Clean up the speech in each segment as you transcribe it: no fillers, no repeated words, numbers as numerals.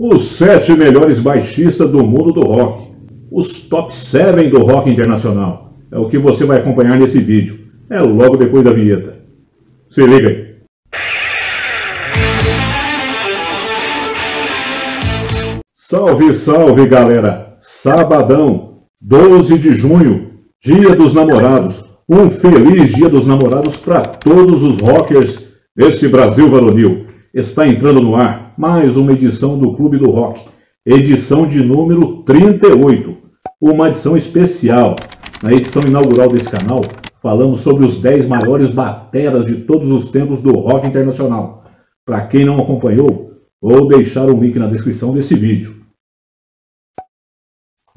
Os 7 melhores baixistas do mundo do rock. Os top 7 do rock internacional. É o que você vai acompanhar nesse vídeo. É logo depois da vinheta. Se liga aí. Salve, salve, galera! Sabadão, 12 de junho, Dia dos Namorados. Um feliz Dia dos Namorados para todos os rockers desse Brasil varonil. Está entrando no ar mais uma edição do Clube do Rock, edição de número 38, uma edição especial. Na edição inaugural desse canal, falamos sobre os 10 maiores bateras de todos os tempos do rock internacional. Para quem não acompanhou, vou deixar o link na descrição desse vídeo.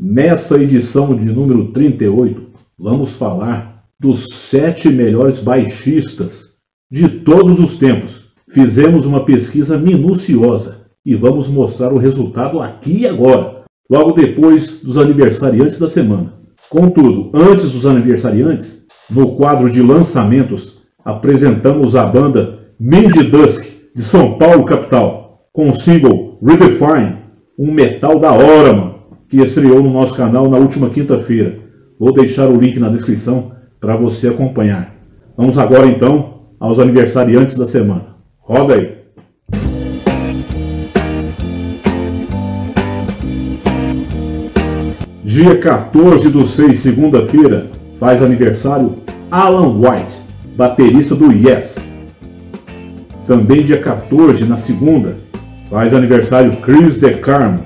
Nessa edição de número 38, vamos falar dos 7 melhores baixistas de todos os tempos. Fizemos uma pesquisa minuciosa e vamos mostrar o resultado aqui e agora, logo depois dos aniversariantes da semana. Contudo, antes dos aniversariantes, no quadro de lançamentos, apresentamos a banda Mind Dusk, de São Paulo, capital, com o single Redefine, um metal da hora, mano, que estreou no nosso canal na última quinta-feira. Vou deixar o link na descrição para você acompanhar. Vamos agora então aos aniversariantes da semana. Roda aí! Dia 14/6, segunda-feira, faz aniversário Alan White, baterista do Yes. Também dia 14, na segunda, faz aniversário Chris DeCarmo,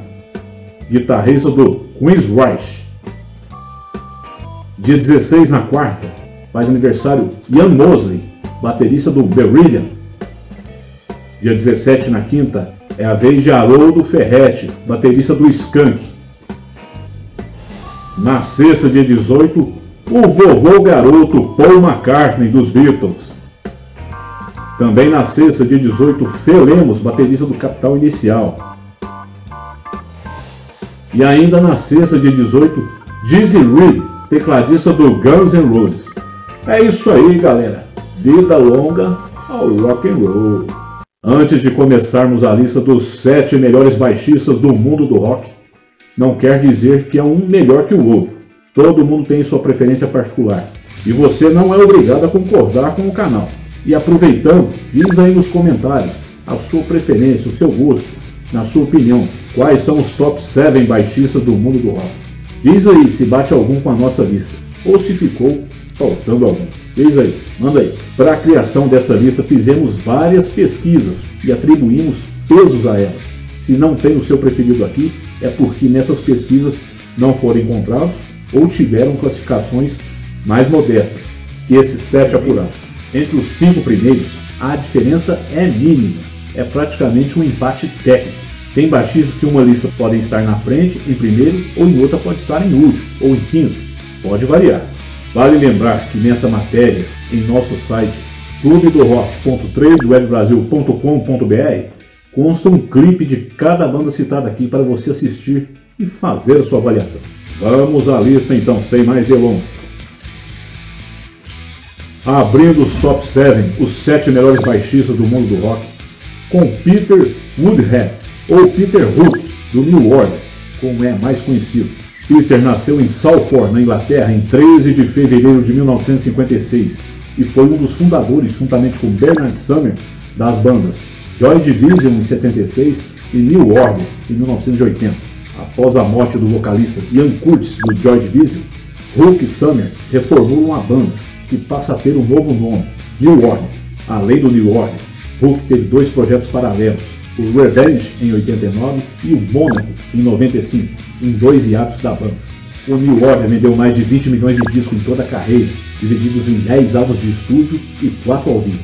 guitarrista do Queensryche. Dia 16, na quarta, faz aniversário Ian Mosley, baterista do Beryllium. Dia 17, na quinta, é a vez de Haroldo Ferretti, baterista do Skunk. Na sexta, dia 18, o vovô garoto Paul McCartney, dos Beatles. Também na sexta, dia 18, Phil Lemmons, baterista do Capital Inicial. E ainda na sexta, dia 18, Dizzy Reed, tecladista do Guns N' Roses. É isso aí, galera. Vida longa ao rock and roll. Antes de começarmos a lista dos 7 melhores baixistas do mundo do rock, não quer dizer que é um melhor que o outro. Todo mundo tem sua preferência particular. E você não é obrigado a concordar com o canal. E aproveitando, diz aí nos comentários a sua preferência, o seu gosto, na sua opinião, quais são os top 7 baixistas do mundo do rock. Diz aí se bate algum com a nossa lista, ou se ficou faltando algum. Diz aí, manda aí. Para a criação dessa lista fizemos várias pesquisas e atribuímos pesos a elas. Se não tem o seu preferido aqui, é porque nessas pesquisas não foram encontrados ou tiveram classificações mais modestas que esses 7 apurados. Entre os 5 primeiros, a diferença é mínima, é praticamente um empate técnico. Tem baixistas que uma lista podem estar na frente, em primeiro, ou em outra pode estar em último, ou em quinto, pode variar. Vale lembrar que nessa matéria, em nosso site clubedorock.3webbrasil.com.br, consta um clipe de cada banda citada aqui para você assistir e fazer a sua avaliação. Vamos à lista então, sem mais delongas. Abrindo os top 7, os 7 melhores baixistas do mundo do rock, com Peter Woodhead, ou Peter Hook, do New Order, como é mais conhecido. Peter nasceu em Salford, na Inglaterra, em 13 de fevereiro de 1956 e foi um dos fundadores, juntamente com Bernard Sumner, das bandas Joy Division em 76 e New Order em 1980. Após a morte do vocalista Ian Curtis, do Joy Division, Hook e Sumner reformulam a banda, que passa a ter um novo nome, New Order. Além do New Order, Hook teve 2 projetos paralelos, o Revenge em 89 e o Monaco em 95, em 2 hiatos da banda. O New Order vendeu mais de 20 milhões de discos em toda a carreira, divididos em 10 álbuns de estúdio e 4 ao vivo.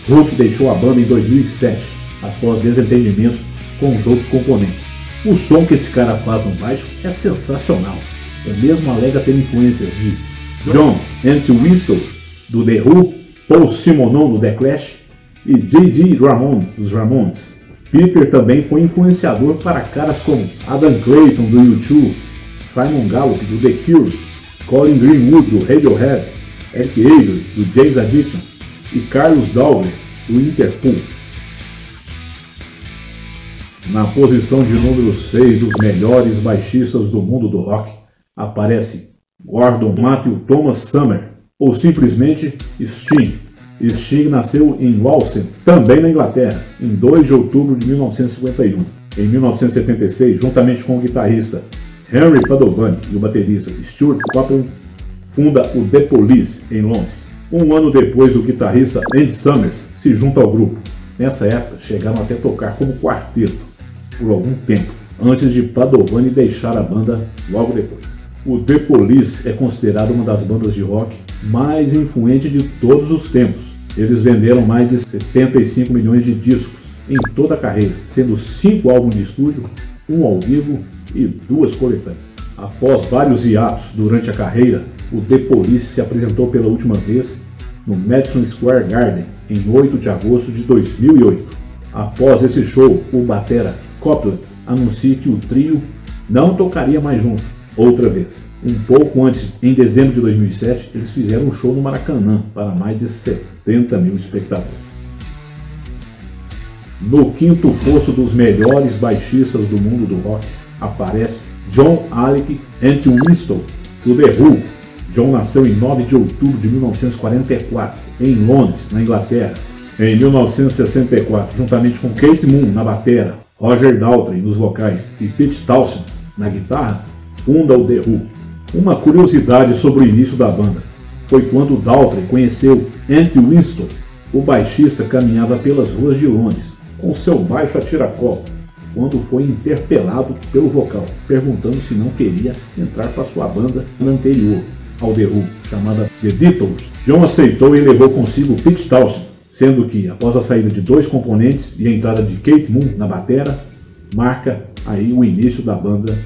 Hook deixou a banda em 2007, após desentendimentos com os outros componentes. O som que esse cara faz no baixo é sensacional. O mesmo alega ter influências de John Entwistle, do The Who, Paul Simonon, do The Clash, e J.D. Ramone, dos Ramones. Peter também foi influenciador para caras como Adam Clayton, do U2, Simon Gallup, do The Cure, Colin Greenwood, do Radiohead, Eric Avery, do James Addiction e Carlos Dowler, do Interpol. Na posição de número 6 dos melhores baixistas do mundo do rock, aparece Gordon Matthew Thomas Summer, ou simplesmente Sting. Sting nasceu em Waltham, também na Inglaterra, em 2 de outubro de 1951. Em 1976, juntamente com o guitarrista Henry Padovani e o baterista Stuart Copeland, funda o The Police, em Londres. Um ano depois, o guitarrista Andy Summers se junta ao grupo. Nessa época, chegaram até tocar como quarteto por algum tempo, antes de Padovani deixar a banda logo depois. O The Police é considerado uma das bandas de rock mais influentes de todos os tempos. Eles venderam mais de 75 milhões de discos em toda a carreira, sendo 5 álbuns de estúdio, 1 ao vivo e 2 coletâneas. Após vários hiatos durante a carreira, o The Police se apresentou pela última vez no Madison Square Garden em 8 de agosto de 2008. Após esse show, o batera Copeland anuncia que o trio não tocaria mais junto outra vez. Um pouco antes, em dezembro de 2007, eles fizeram um show no Maracanã para mais de 70 mil espectadores. No quinto posto dos melhores baixistas do mundo do rock, aparece John Alec Entwistle, do The Who. John nasceu em 9 de outubro de 1944, em Londres, na Inglaterra. Em 1964, juntamente com Keith Moon na batera, Roger Daltrey nos vocais e Pete Townshend na guitarra, funda o The Who. Uma curiosidade sobre o início da banda foi quando Daltrey conheceu Entwistle. O baixista caminhava pelas ruas de Londres com seu baixo a tiracolo, quando foi interpelado pelo vocal, perguntando se não queria entrar para sua banda anterior ao The Who, chamada The Beatles. John aceitou e levou consigo Pete Townshend, sendo que, após a saída de 2 componentes e a entrada de Keith Moon na batera, marca aí o início da banda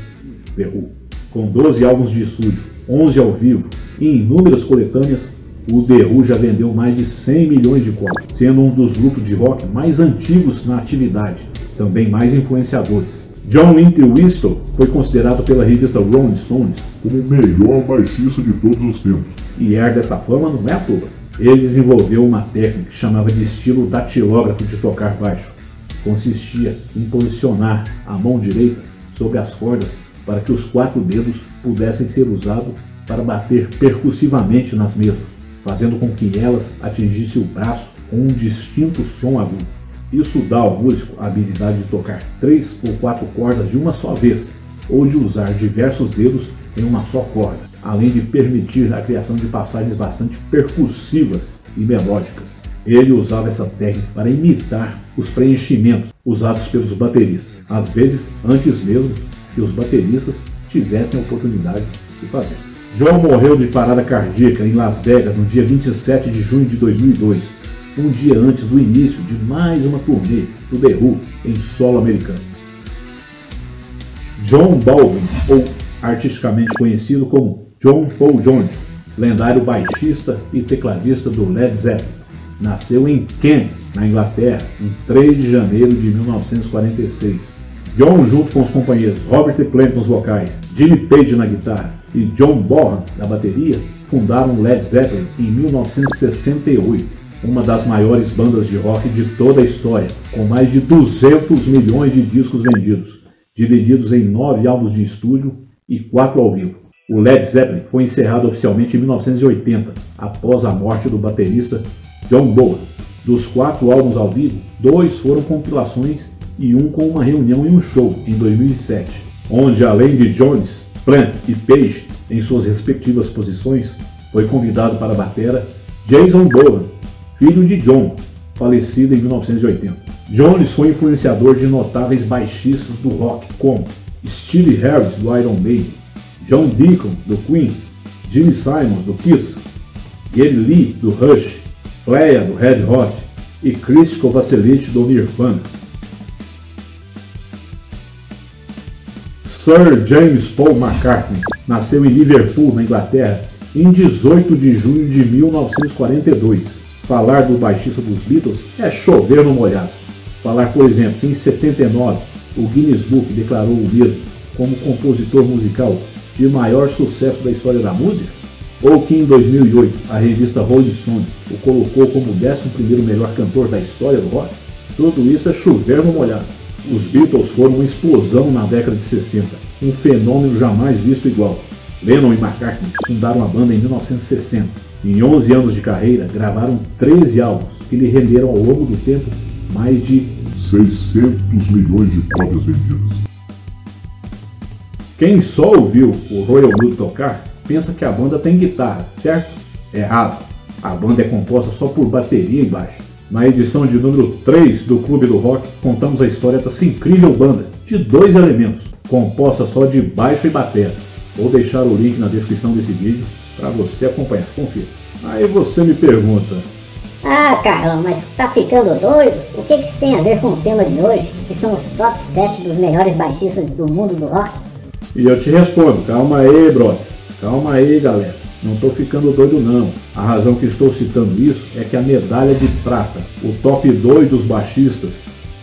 The Who. Com 12 álbuns de estúdio, 11 ao vivo e inúmeras coletâneas, o The Who já vendeu mais de 100 milhões de cópias, sendo um dos grupos de rock mais antigos na atividade, também mais influenciadores. John Entwistle foi considerado pela revista Rolling Stone como o melhor baixista de todos os tempos. E herda dessa fama não é à toa. Ele desenvolveu uma técnica que chamava de estilo datilógrafo de tocar baixo. Consistia em posicionar a mão direita sobre as cordas para que os 4 dedos pudessem ser usados para bater percussivamente nas mesmas, fazendo com que elas atingissem o braço com um distinto som agudo. Isso dá ao músico a habilidade de tocar 3 ou 4 cordas de uma só vez, ou de usar diversos dedos em uma só corda, além de permitir a criação de passagens bastante percussivas e melódicas. Ele usava essa técnica para imitar os preenchimentos usados pelos bateristas, às vezes antes mesmo que os bateristas tivessem a oportunidade de fazer. John morreu de parada cardíaca em Las Vegas no dia 27 de junho de 2002, um dia antes do início de mais uma turnê do The Who em solo americano. John Baldwin, ou artisticamente conhecido como John Paul Jones, lendário baixista e tecladista do Led Zeppelin, nasceu em Kent, na Inglaterra, em 3 de janeiro de 1946. John, junto com os companheiros Robert Plant nos vocais, Jimmy Page na guitarra e John Bonham na bateria, fundaram Led Zeppelin em 1968, uma das maiores bandas de rock de toda a história, com mais de 200 milhões de discos vendidos, divididos em 9 álbuns de estúdio e 4 ao vivo. O Led Zeppelin foi encerrado oficialmente em 1980, após a morte do baterista John Bonham. Dos 4 álbuns ao vivo, 2 foram compilações e um com uma reunião em um show em 2007, onde além de Jones, Plant e Page em suas respectivas posições, foi convidado para a batera Jason Bonham, filho de John, falecido em 1980. Jones foi influenciador de notáveis baixistas do rock como Steve Harris do Iron Maiden, John Deacon do Queen, Gene Simmons do Kiss, Geddy Lee do Rush, Flea do Red Hot e Chris Novoselic do Nirvana. Sir James Paul McCartney nasceu em Liverpool, na Inglaterra, em 18 de junho de 1942. Falar do baixista dos Beatles é chover no molhado. Falar, por exemplo, que em 79 o Guinness Book declarou o mesmo como compositor musical de maior sucesso da história da música, ou que em 2008 a revista Rolling Stone o colocou como o 11º melhor cantor da história do rock, tudo isso é chover no molhado. Os Beatles foram uma explosão na década de 60, um fenômeno jamais visto igual. Lennon e McCartney fundaram a banda em 1960. Em 11 anos de carreira, gravaram 13 álbuns que lhe renderam ao longo do tempo mais de 600 milhões de cópias vendidas. Quem só ouviu o Royal Blood tocar, pensa que a banda tem guitarra, certo? Errado. A banda é composta só por bateria e baixo. Na edição de número 3 do Clube do Rock, contamos a história dessa incrível banda, de 2 elementos, composta só de baixo e bateria. Vou deixar o link na descrição desse vídeo para você acompanhar, confira. Aí você me pergunta: ah, Carlão, mas tá ficando doido? O que isso tem a ver com o tema de hoje, que são os top 7 dos melhores baixistas do mundo do rock? E eu te respondo: calma aí, brother. Calma aí, galera. Não tô ficando doido não. A razão que estou citando isso é que a medalha de prata, o top 2 dos baixistas,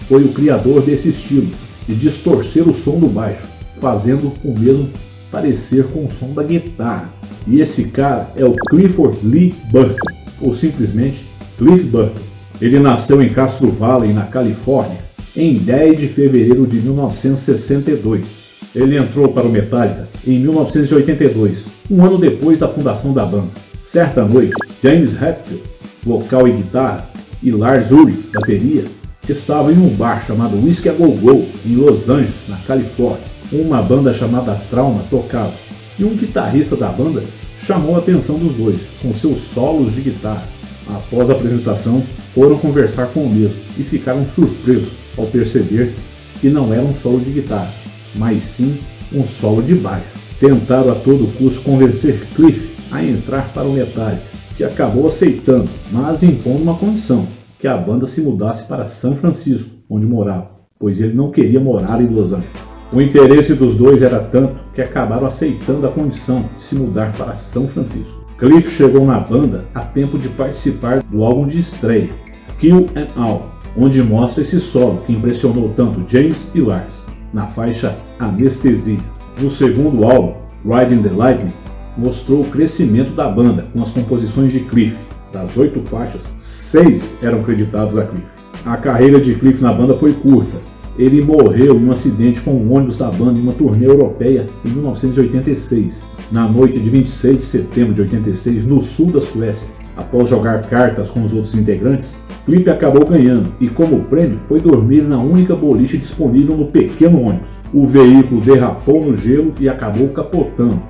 foi o criador desse estilo, de distorcer o som do baixo, fazendo o mesmo parecer com o som da guitarra. E esse cara é o Clifford Lee Burton, ou simplesmente Cliff Burton. Ele nasceu em Castro Valley, na Califórnia, em 10 de fevereiro de 1962. Ele entrou para o Metallica em 1982, um ano depois da fundação da banda. Certa noite, James Hetfield, vocal e guitarra, e Lars Ulrich, bateria, estavam em um bar chamado Whiskey a Go Go, em Los Angeles, na Califórnia. Uma banda chamada Trauma tocava, e um guitarrista da banda chamou a atenção dos dois, com seus solos de guitarra. Após a apresentação, foram conversar com o mesmo e ficaram surpresos ao perceber que não era um solo de guitarra, mas sim um solo de baixo. Tentaram a todo custo convencer Cliff a entrar para o Metallica, que acabou aceitando, mas impondo uma condição: que a banda se mudasse para São Francisco, onde morava, pois ele não queria morar em Los Angeles. O interesse dos dois era tanto que acabaram aceitando a condição de se mudar para São Francisco. Cliff chegou na banda a tempo de participar do álbum de estreia, Kill 'Em All, onde mostra esse solo que impressionou tanto James e Lars, na faixa Anestesia. No segundo álbum, Riding the Lightning, mostrou o crescimento da banda com as composições de Cliff. Das 8 faixas, 6 eram creditados a Cliff. A carreira de Cliff na banda foi curta. Ele morreu em um acidente com um ônibus da banda em uma turnê europeia em 1986. Na noite de 26 de setembro de 86, no sul da Suécia, após jogar cartas com os outros integrantes, Cliff acabou ganhando e, como prêmio, foi dormir na única boliche disponível no pequeno ônibus. O veículo derrapou no gelo e acabou capotando.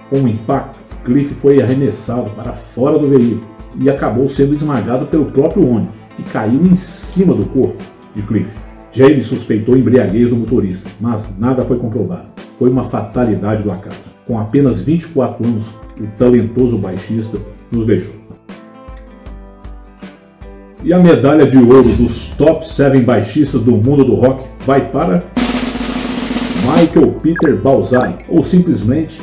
Com o impacto, Cliff foi arremessado para fora do veículo e acabou sendo esmagado pelo próprio ônibus, que caiu em cima do corpo de Cliff. James suspeitou embriaguez do motorista, mas nada foi comprovado. Foi uma fatalidade do acaso. Com apenas 24 anos, o talentoso baixista nos deixou. E a medalha de ouro dos top 7 baixistas do mundo do rock vai para Michael Peter Balzai, ou simplesmente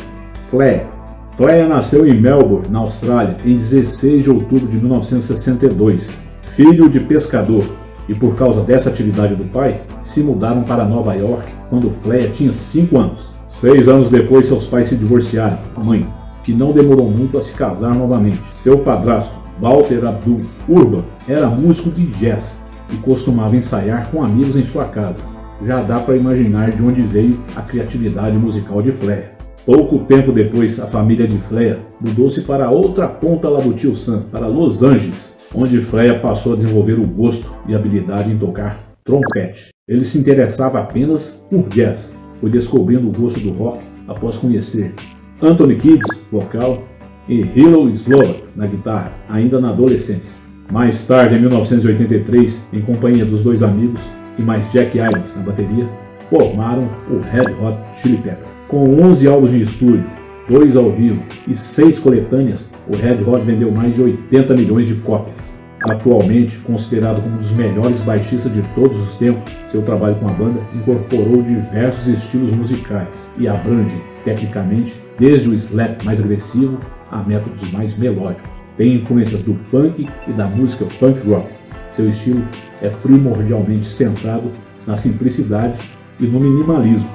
Flea. Flea nasceu em Melbourne, na Austrália, em 16 de outubro de 1962. Filho de pescador, e por causa dessa atividade do pai, se mudaram para Nova York quando Flea tinha 5 anos. 6 anos depois, seus pais se divorciaram. A mãe, que não demorou muito a se casar novamente. Seu padrasto, Walter Abdul Urban, era músico de jazz e costumava ensaiar com amigos em sua casa. Já dá para imaginar de onde veio a criatividade musical de Flea. Pouco tempo depois, a família de Flea mudou-se para outra ponta lá do Tio Sam, para Los Angeles, onde Flea passou a desenvolver o gosto e habilidade em tocar trompete. Ele se interessava apenas por jazz, foi descobrindo o gosto do rock após conhecer Anthony Kiedis, vocal, e Hilo Slovak na guitarra, ainda na adolescência. Mais tarde, em 1983, em companhia dos dois amigos e mais Jack Irons na bateria, formaram o Red Hot Chili Peppers. Com 11 álbuns de estúdio, 2 ao vivo e 6 coletâneas, o Red Hot vendeu mais de 80 milhões de cópias. Atualmente considerado como um dos melhores baixistas de todos os tempos, seu trabalho com a banda incorporou diversos estilos musicais e abrange, tecnicamente, desde o slap mais agressivo a métodos mais melódicos. Tem influências do funk e da música punk rock. Seu estilo é primordialmente centrado na simplicidade e no minimalismo.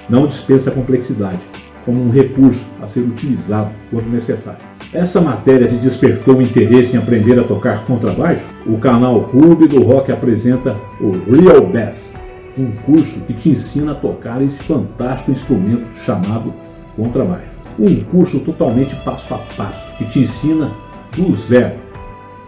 Não dispensa a complexidade, como um recurso a ser utilizado quando necessário. Essa matéria te despertou o interesse em aprender a tocar contrabaixo? O canal Clube do Rock apresenta o Real Bass, um curso que te ensina a tocar esse fantástico instrumento chamado contrabaixo. Um curso totalmente passo a passo, que te ensina do zero.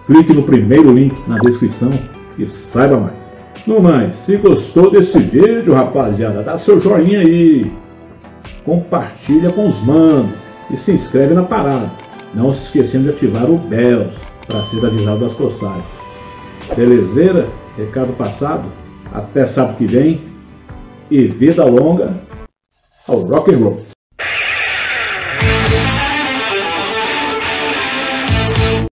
Clique no primeiro link na descrição e saiba mais. No mais, se gostou desse vídeo, rapaziada, dá seu joinha aí. Compartilha com os manos e se inscreve na parada. Não se esquecendo de ativar o bells para ser avisado das postagens. Belezeira? Recado passado? Até sábado que vem. E vida longa ao rock and roll.